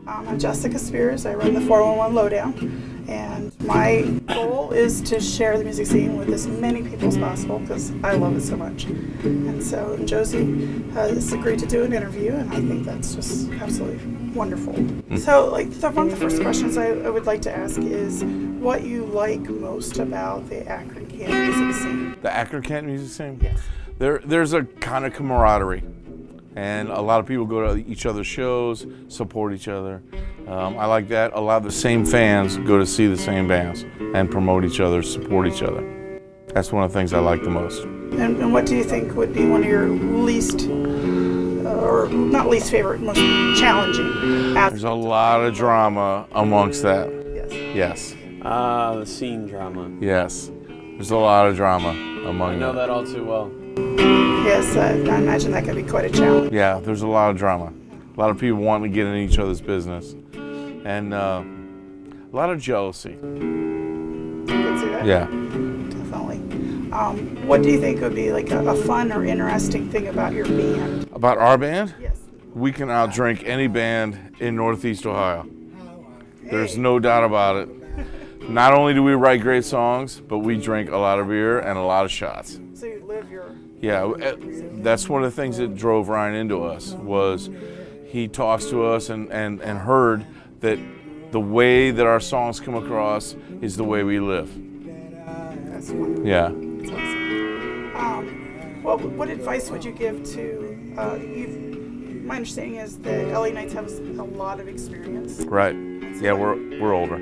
I'm Jessica Spears. I run the 411 Lowdown, and my goal is to share the music scene with as many people as possible because I love it so much. And so Josie has agreed to do an interview, and I think that's just absolutely wonderful. So, one of the first questions I would like to ask is what you like most about the Akron Canton music scene. The Akron Canton music scene? Yes. There's a kind of camaraderie. And a lot of people go to each other's shows, support each other. I like that. A lot of the same fans go to see the same bands and promote each other, support each other. That's one of the things I like the most. And what do you think would be one of your least, or not least favorite, most challenging aspects? There's a lot of drama amongst that. Yes. Yes. The scene drama. Yes. There's a lot of drama among I know that all too well. Yes, I imagine that could be quite a challenge. Yeah, there's a lot of drama. A lot of people wanting to get in each other's business. And a lot of jealousy. You can see that? Yeah. Definitely. What do you think would be like a fun or interesting thing about your band? About our band? Yes. We can outdrink any band in Northeast Ohio. There's no doubt about it. Not only do we write great songs, but we drink a lot of beer and a lot of shots. So you live your... Yeah, that's one of the things that drove Ryan into us, was he talks to us and heard that the way that our songs come across is the way we live. That's wonderful. Yeah. That's awesome. What advice would you give to, my understanding is that LA Knights have a lot of experience. Right. Yeah, we're older.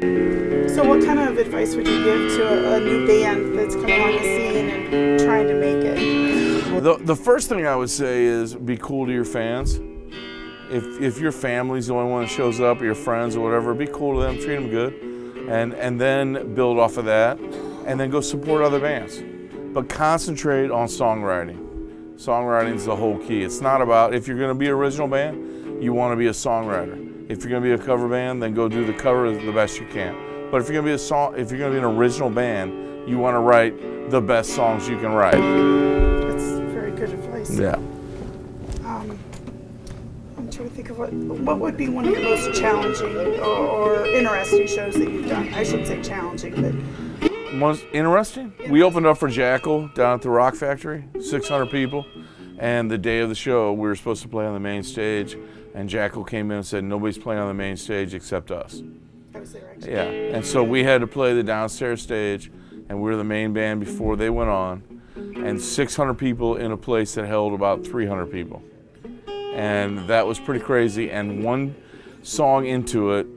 So what kind of advice would you give to a new band that's coming on the scene and trying to make it? The first thing I would say is be cool to your fans. If your family's the only one that shows up, or your friends or whatever, be cool to them, treat them good, and then build off of that, and then go support other bands. But concentrate on songwriting. Songwriting is the whole key. It's not about, if you're going to be an original band, you want to be a songwriter. If you're going to be a cover band, then go do the cover the best you can. But if you're going to be an original band, you want to write the best songs you can write. That's very good advice. Yeah. I'm trying to think of what would be one of your most challenging or interesting shows that you've done. I shouldn't say challenging, but... Most interesting? We opened up for Jackal down at the Rock Factory, 600 people. And the day of the show, we were supposed to play on the main stage, and Jackal came in and said, nobody's playing on the main stage except us. I was there, actually. Yeah, and so we had to play the downstairs stage, and we were the main band before they went on, and 600 people in a place that held about 300 people. And that was pretty crazy, and one song into it,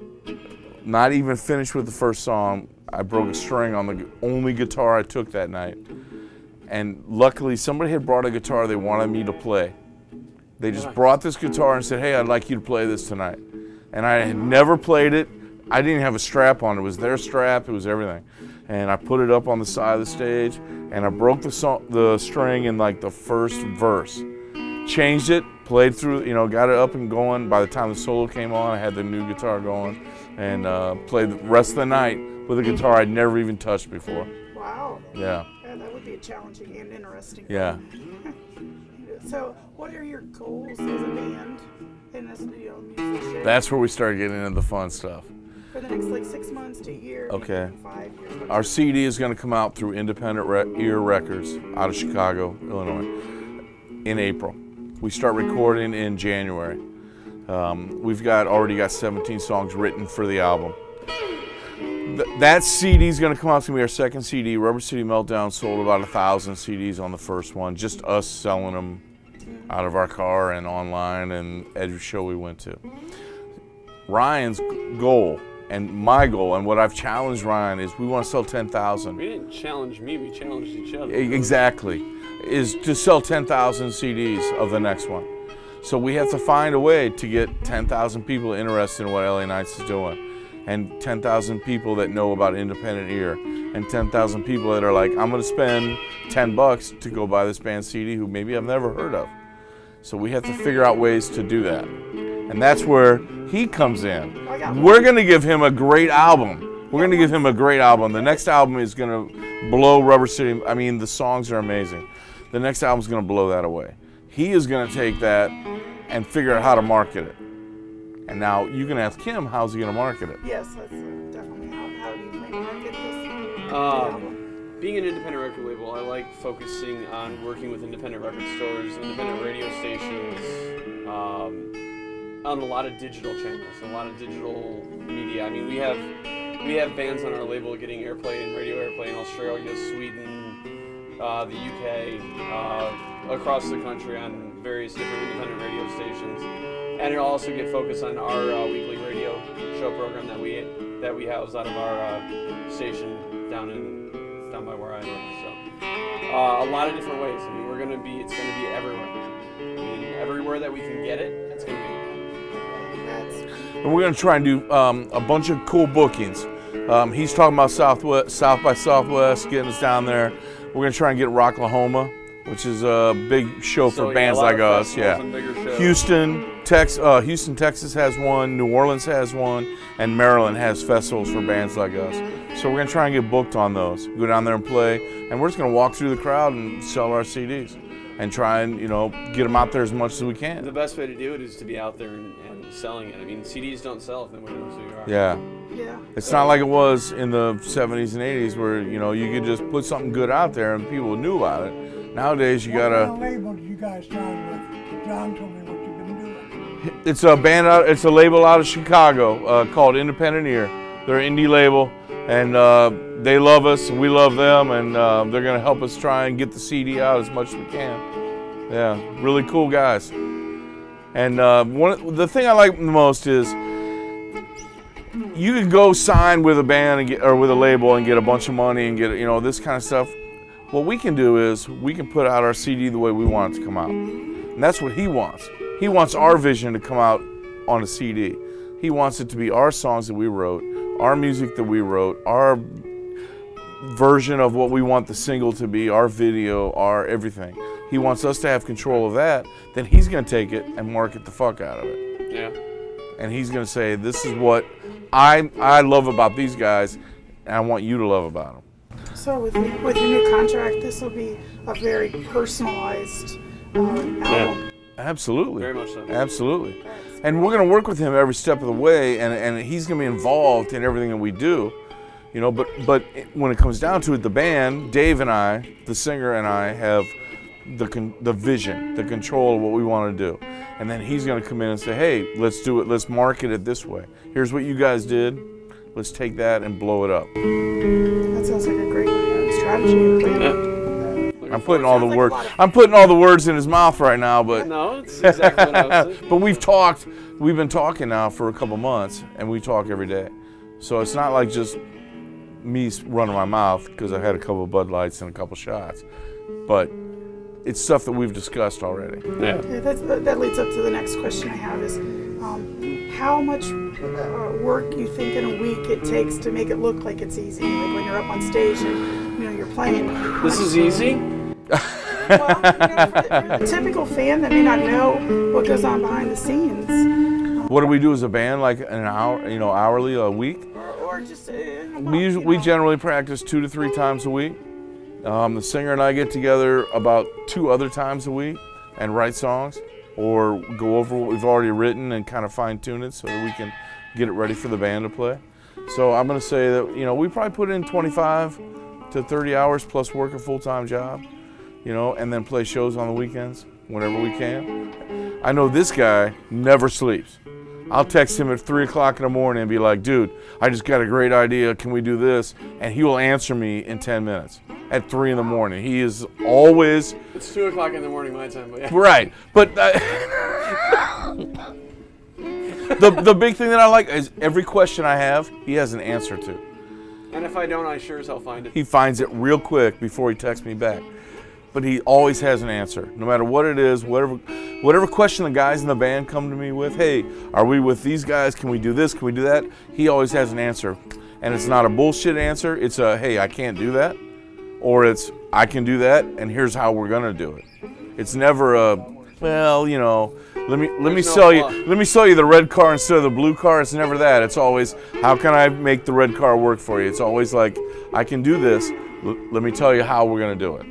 not even finished with the first song, I broke a string on the only guitar I took that night. And luckily, somebody had brought a guitar they wanted me to play. They just brought this guitar and said, hey, I'd like you to play this tonight. And I had never played it. I didn't have a strap on. It was their strap. It was everything. And I put it up on the side of the stage, and I broke the string in like the first verse. Changed it, played through, got it up and going. By the time the solo came on, I had the new guitar going, and played the rest of the night with a guitar I'd never even touched before. Wow. Yeah. That would be a challenging and interesting. Yeah. So, what are your goals as a band and as a musician? That's where we started getting into the fun stuff. For the next 6 months to a year, Okay. 5 years. Our CD is going to come out through Independent Ear Records out of Chicago, Illinois, in April. We start recording in January. We've already got 17 songs written for the album. That CD is going to come out. It's going to be our second CD. Rubber City Meltdown sold about 1,000 CDs on the first one. Just us selling them out of our car and online and every show we went to. Ryan's goal and my goal, and what I've challenged Ryan, is we want to sell 10,000. We didn't challenge me, we challenged each other. Exactly. Is to sell 10,000 CDs of the next one. So we have to find a way to get 10,000 people interested in what LA Knights is doing, and 10,000 people that know about Independent Ear, and 10,000 people that are like, I'm going to spend $10 to go buy this band CD who maybe I've never heard of. So we have to figure out ways to do that. And that's where he comes in. We're going to give him a great album. We're going to give him a great album. The next album is going to blow Rubber City. I mean, the songs are amazing. The next album is going to blow that away. He is going to take that and figure out how to market it. And now you can ask him, how's he going to market it? Yes, that's definitely how do you maybe market this? Being an independent record label, I like focusing on working with independent record stores, independent radio stations, on a lot of digital channels, a lot of digital media. I mean, we have bands on our label getting airplay and radio airplay in Australia, Sweden, the UK, across the country on various different independent radio stations, and it'll also get focused on our weekly radio show program that we house out of our station down by where I live. So a lot of different ways. I mean, it's gonna be everywhere. I mean, everywhere that we can get it, it's gonna be. And we're going to try and do a bunch of cool bookings. He's talking about South by Southwest, getting us down there. We're going to try and get Rocklahoma, which is a big show for bands like us. Yeah. Houston, Texas has one, New Orleans has one, and Maryland has festivals for bands like us. So we're going to try and get booked on those. Go down there and play, and we're just going to walk through the crowd and sell our CDs and try and, get them out there as much as we can. The best way to do it is to be out there and selling it. I mean, CDs don't sell if nobody knows who you are. Yeah. Yeah. It's not like it was in the 70s and 80s where, you could just put something good out there and people knew about it. Nowadays, you gotta. What kind of label do you guys sign with? John told me what you've been doing. It's a label out of Chicago called Independent Ear. They're an indie label, and they love us and we love them, and they're gonna help us try and get the CD out as much as we can. Yeah, really cool guys. And the thing I like the most is you can go sign with a band or with a label and get a bunch of money and get this kind of stuff. What we can do is we can put out our CD the way we want it to come out, and that's what he wants. He wants our vision to come out on a CD. He wants it to be our songs that we wrote, our music that we wrote, our version of what we want the single to be, our video, our everything. He wants us to have control of that. Then he's going to take it and market the fuck out of it. Yeah. And he's going to say, this is what I love about these guys, and I want you to love about them. So with your new contract, this will be a very personalized album. Yeah. Absolutely. Very much so. Absolutely. And we're going to work with him every step of the way, and he's going to be involved in everything that we do. But when it comes down to it, the band, Dave and I, the singer and I, have the vision, the control of what we want to do. And then he's going to come in and say, hey, let's do it, let's market it this way. Here's what you guys did. Let's take that and blow it up. That sounds like a great strategy. Yeah. I'm putting all the words in his mouth right now, but no, it's exactly what I was thinking. but we've been talking now for a couple months, and we talk every day. So it's not like just me running my mouth because I had a couple of Bud Lights and a couple shots, but it's stuff that we've discussed already. Yeah. That leads up to the next question I have is how much work you think in a week it takes to make it look like it's easy, like when you're up on stage and you're playing. This is easy? Well, for the typical fan that may not know what goes on behind the scenes. What do we do as a band, like an hour, hourly, a week? Or just We generally practice 2 to 3 times a week. The singer and I get together about 2 other times a week and write songs or go over what we've already written and kind of fine tune it so that we can get it ready for the band to play. So I'm going to say that, we probably put in 25 to 30 hours plus work a full-time job, and then play shows on the weekends whenever we can. I know this guy never sleeps. I'll text him at 3 o'clock in the morning and be like, dude, I just got a great idea. Can we do this? And he will answer me in 10 minutes at 3 in the morning. He is always... It's 2 o'clock in the morning my time, but yeah. Right. But the big thing that I like is every question I have, he has an answer to. And if I don't, I sure as hell find it. He finds it real quick before he texts me back. But he always has an answer, no matter what it is, whatever question the guys in the band come to me with. Hey, are we with these guys? Can we do this? Can we do that? He always has an answer, and it's not a bullshit answer. It's a hey, I can't do that, or it's I can do that, and here's how we're gonna do it. It's never a well, let me sell you the red car instead of the blue car. It's never that. It's always how can I make the red car work for you? It's always like I can do this. Let me tell you how we're gonna do it.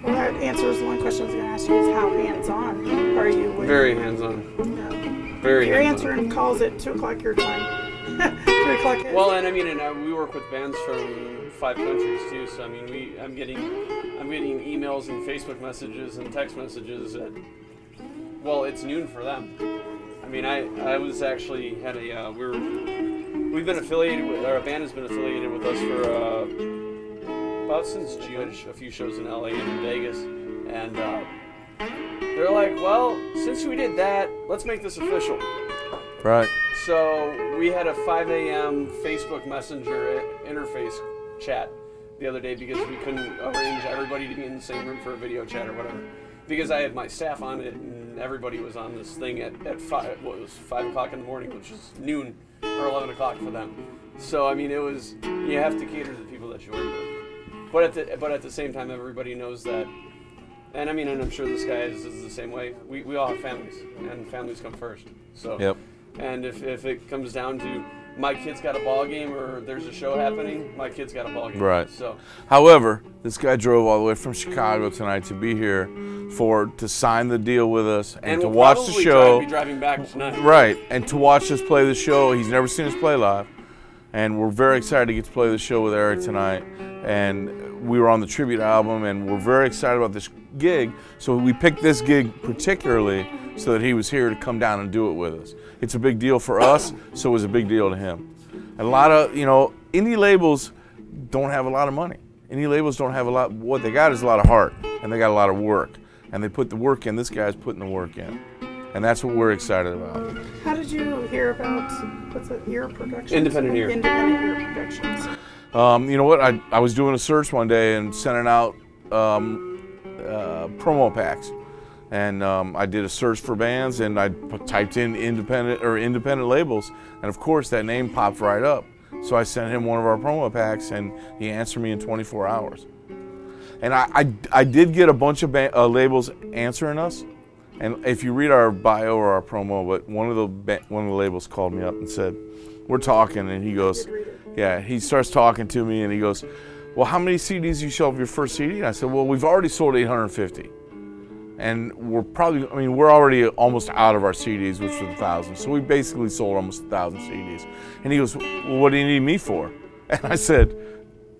Well, that answers one question I was going to ask you is how hands-on are you? Very hands-on. Yeah. Very You're hands-on. answering calls at 2 o'clock your time. 3 o'clock. Well, and I mean, we work with bands from 5 countries too. So I mean, I'm getting emails and Facebook messages and text messages at, well, it's noon for them. I mean, I was actually had a we've been affiliated with, our band has been affiliated with us for about since June. A few shows in LA and in Vegas, and they're like, well, since we did that, let's make this official. Right. So we had a 5 a.m. Facebook Messenger interface chat the other day because we couldn't arrange everybody to be in the same room for a video chat or whatever. Because I had my staff on it and everybody was on this thing at 5, what was 5 o'clock in the morning, which is noon or 11 o'clock for them. So I mean, it was, you have to cater to the people that you work with. But at the same time, everybody knows that. And I mean, and I'm sure this guy is the same way. We all have families, and families come first. So. Yep. And if it comes down to my kid's got a ball game or there's a show happening, my kid's got a ball game. Right. So, however, this guy drove all the way from Chicago tonight to be here to sign the deal with us and to we'll watch the show. Be driving back tonight. Right, and to watch us play the show. He's never seen us play live, and we're very excited to get to play the show with Eric tonight. And we were on the tribute album, and we're very excited about this gig. So we picked this gig particularly so that he was here to come down and do it with us. It's a big deal for us, so it was a big deal to him. And a lot of, indie labels don't have a lot of money. Indie labels don't have a lot. What they got is a lot of heart, and they got a lot of work. And they put the work in. This guy's putting the work in. And that's what we're excited about. How did you hear about, what's it, Ear Productions? Independent Ear. Independent Ear Productions. You know what? I was doing a search one day and sending out promo packs. And I did a search for bands, and I typed in independent labels, and of course that name popped right up. So I sent him one of our promo packs, and he answered me in 24 hours. And I did get a bunch of labels answering us, and if you read our bio or our promo, but one of the labels called me up and said, "We're talking," and he goes, "Yeah." He starts talking to me, and he goes, "Well, how many CDs you sold of your first CD?" And I said, "Well, we've already sold 850." And we're already almost out of our CDs, which was 1,000. So we basically sold almost 1,000 CDs. And he goes, "Well, what do you need me for?" And I said,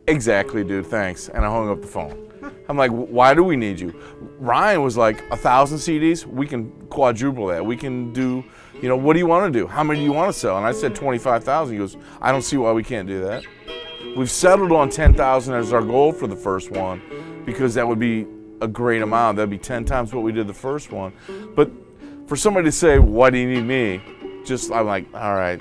"Exactly, dude, thanks." And I hung up the phone. I'm like, "Why do we need you?" Ryan was like, 1,000 CDs, we can quadruple that. We can do, what do you want to do? How many do you want to sell? And I said 25,000. He goes, "I don't see why we can't do that." We've settled on 10,000 as our goal for the first one, because that would be a great amount. That'd be 10 times what we did the first one. But for somebody to say, "Why do you need me?" I'm like, all right.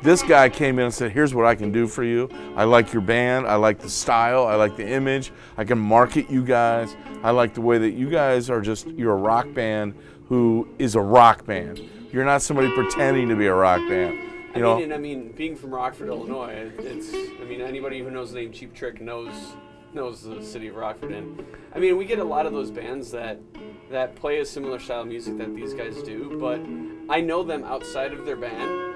This guy came in and said, "Here's what I can do for you. I like your band. I like the style. I like the image. I can market you guys. I like the way that you guys are you're a rock band who is a rock band. You're not somebody pretending to be a rock band." I mean, being from Rockford, Illinois, anybody who knows the name Cheap Trick knows the city of Rockford. And I mean, we get a lot of those bands that play a similar style of music that these guys do, but I know them outside of their band,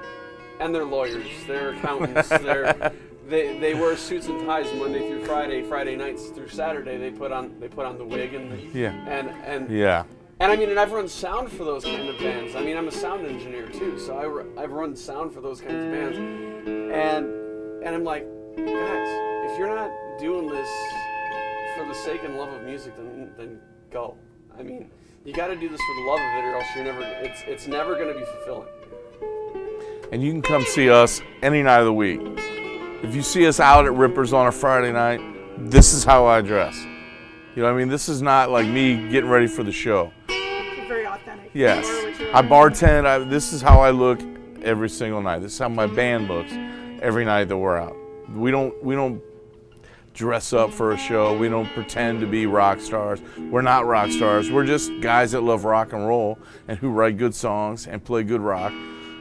and they're lawyers, they're accountants, they wear suits and ties Monday through Friday nights through Saturday. They put on the wig and yeah. And I mean, and I've run sound for those kind of bands. I mean, I'm a sound engineer too, so I've run sound for those kinds of bands, and I'm like, guys, if you're not doing this for the sake and love of music, then go. I mean, you got to do this for the love of it, or else it's never going to be fulfilling. And you can come see us any night of the week. If you see us out at Rippers on a Friday night, this is how I dress. This is not like me getting ready for the show. You're very authentic. Yes, I bartend. This is how I look every single night. This is how my band looks every night that we're out. We don't dress up for a show. We don't pretend to be rock stars. We're not rock stars. We're just guys that love rock and roll and who write good songs and play good rock.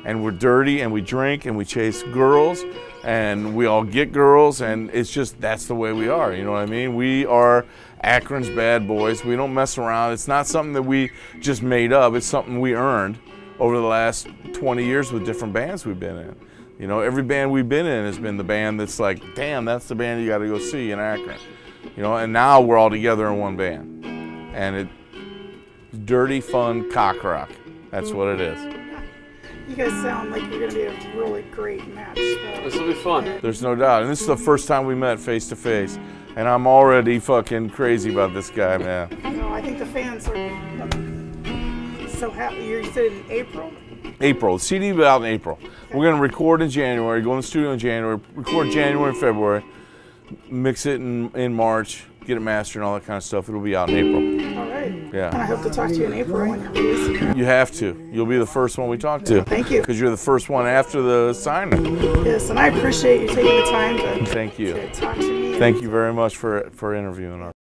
And we're dirty, and we drink, and we chase girls, and we all get girls, and it's just, that's the way we are, you know what I mean? We are Akron's bad boys. We don't mess around. It's not something that we just made up. It's something we earned over the last 20 years with different bands we've been in. Every band we've been in has been the band that's like, damn, that's the band you got to go see in Akron. And now we're all together in one band. And it's dirty, fun cock rock. That's what it is. You guys sound like you're going to be a really great match. This will be fun. There's no doubt. And this is the first time we met face to face. And I'm already fucking crazy about this guy, man. No, I think the fans are so happy. You said in April? April. The CD will be out in April. We're going to record in January, go in the studio in January, record January and February, mix it in March, get it mastered and all that kind of stuff. It'll be out in April. All right. Yeah. And I hope to talk to you in April when you're releasing it. You have to. You'll be the first one we talk to. Thank you. Because you're the first one after the signing. Yes, and I appreciate you taking the time Thank you. to talk to me. Thank you very much for interviewing us.